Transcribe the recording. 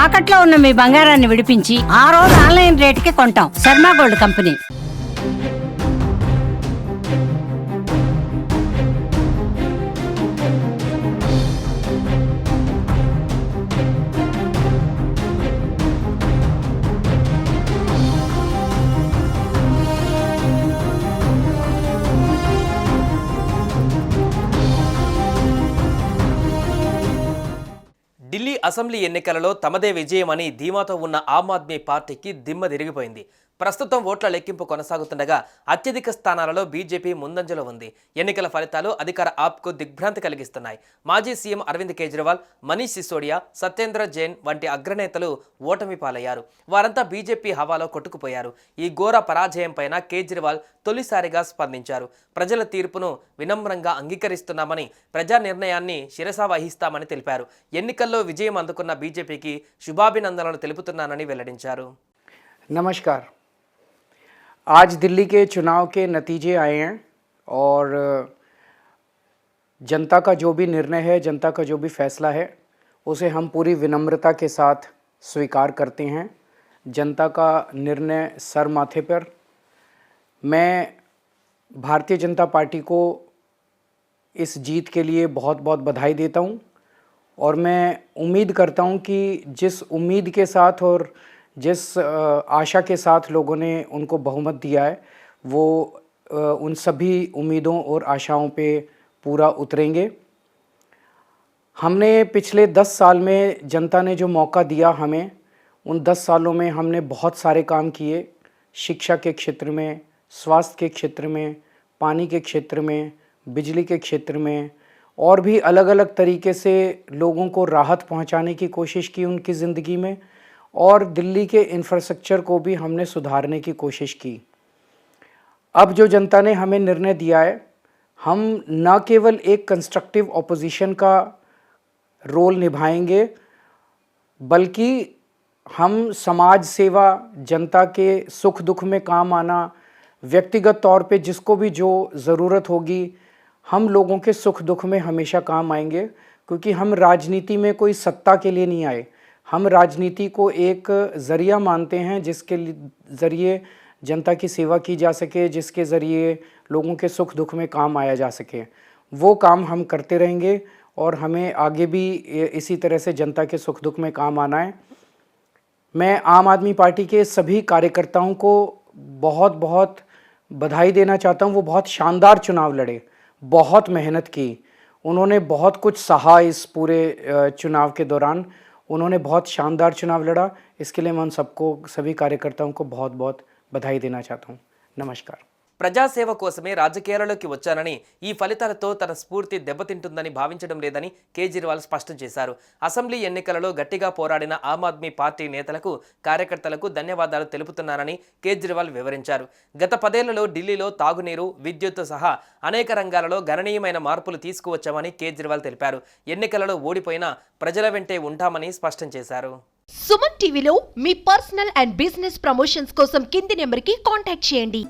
తాకట్లో ఉన్న మీ బంగారాన్ని విడిపించి ఆ రోజు ఆన్లైన్ రేటుకి కొంటాం. Sharma gold company. Delhi assembly ఎన్నికలలో తమదే విజయమని ధీమాతో ఉన్న ఆమ్ ఆద్మీ పార్టీకి దిమ్మ తిరిగిపోయింది. ప్రస్తుతం ఓట్ల లెక్కింపు కొనసాగుతుండగా అత్యధిక స్థానాలలో బీజేపీ ముందంజలో ఉంది. ఎన్నికల ఫలితాలు అధికార ఆప్కు దిగ్భ్రాంతి కలిగిస్తున్నాయి. మాజీ సీఎం అరవింద్ కేజ్రీవాల్, మనీష్ సిసోడియా, సత్యేంద్ర జైన్ వంటి అగ్రనేతలు ఓటమి పాలయ్యారు. వారంతా బీజేపీ హవాలో కొట్టుకుపోయారు. ఈ ఘోర పరాజయం పైన కేజ్రీవాల్ తొలిసారిగా స్పందించారు. ప్రజల తీర్పును వినమ్రంగా అంగీకరిస్తున్నామని, ప్రజా నిర్ణయాన్ని శిరసా వహిస్తామని తెలిపారు. ఎన్నికల్లో విజయం అందుకున్న బీజేపీకి శుభాభినందనలు తెలుపుతున్నానని వెల్లడించారు. नमस्कार। आज दिल्ली के चुनाव के नतीजे आए हैं और जनता का जो भी निर्णय है, जनता का जो भी फैसला है, उसे हम पूरी विनम्रता के साथ स्वीकार करते हैं। जनता का निर्णय सर माथे पर। मैं भारतीय जनता पार्टी को इस जीत के लिए बहुत बहुत बधाई देता हूं और मैं उम्मीद करता हूं कि जिस उम्मीद के साथ और जिस आशा के साथ लोगों ने उनको बहुमत दिया है, वो उन सभी उम्मीदों और आशाओं पे पूरा उतरेंगे। हमने पिछले 10 साल में जनता ने जो मौका दिया हमें, उन 10 सालों में हमने बहुत सारे काम किए। शिक्षा के क्षेत्र में, स्वास्थ्य के क्षेत्र में, पानी के क्षेत्र में, बिजली के क्षेत्र में और भी अलग अलग तरीके से लोगों को राहत पहुंचाने की कोशिश की उनकी ज़िंदगी में, और दिल्ली के इंफ्रास्ट्रक्चर को भी हमने सुधारने की कोशिश की। अब जो जनता ने हमें निर्णय दिया है, हम न केवल एक कंस्ट्रक्टिव ऑपोजिशन का रोल निभाएंगे, बल्कि हम समाज सेवा, जनता के सुख दुख में काम आना, व्यक्तिगत तौर पे जिसको भी जो ज़रूरत होगी, हम लोगों के सुख दुख में हमेशा काम आएंगे। क्योंकि हम राजनीति में कोई सत्ता के लिए नहीं आए, हम राजनीति को एक ज़रिया मानते हैं जिसके ज़रिए जनता की सेवा की जा सके, जिसके ज़रिए लोगों के सुख दुख में काम आया जा सके। वो काम हम करते रहेंगे और हमें आगे भी इसी तरह से जनता के सुख दुख में काम आना है। मैं आम आदमी पार्टी के सभी कार्यकर्ताओं को बहुत बहुत बधाई देना चाहता हूँ। वो बहुत शानदार चुनाव लड़े, बहुत मेहनत की, उन्होंने बहुत कुछ सहा इस पूरे चुनाव के दौरान। उन्होंने बहुत शानदार चुनाव लड़ा। इसके लिए मैं उन सबको, सभी कार्यकर्ताओं को बहुत बहुत बधाई देना चाहता हूँ। नमस्कार। ప్రజాసేవ కోసమే రాజకీయాలలోకి వచ్చానని, ఈ ఫలితాలతో తన స్ఫూర్తి దెబ్బతింటుందని భావించడం లేదని కేజ్రీవాల్ స్పష్టం చేశారు. అసెంబ్లీ ఎన్నికలలో గట్టిగా పోరాడిన ఆమ్ ఆద్మీ పార్టీ నేతలకు, కార్యకర్తలకు ధన్యవాదాలు తెలుపుతున్నానని కేజ్రీవాల్ వివరించారు. గత 10 ఏళ్లలో ఢిల్లీలో తాగునీరు, విద్యుత్ సహా అనేక రంగాలలో గణనీయమైన మార్పులు తీసుకువచ్చామని కేజ్రీవాల్ తెలిపారు. ఎన్నికలలో ఓడిపోయినా ప్రజల వెంటే ఉంటామని స్పష్టం చేశారు. సుమన్ టీవీలో మీ పర్సనల్ అండ్ బిజినెస్ ప్రమోషన్స్ కోసం కింది నెంబర్కి కాంటాక్ట్ చేయండి.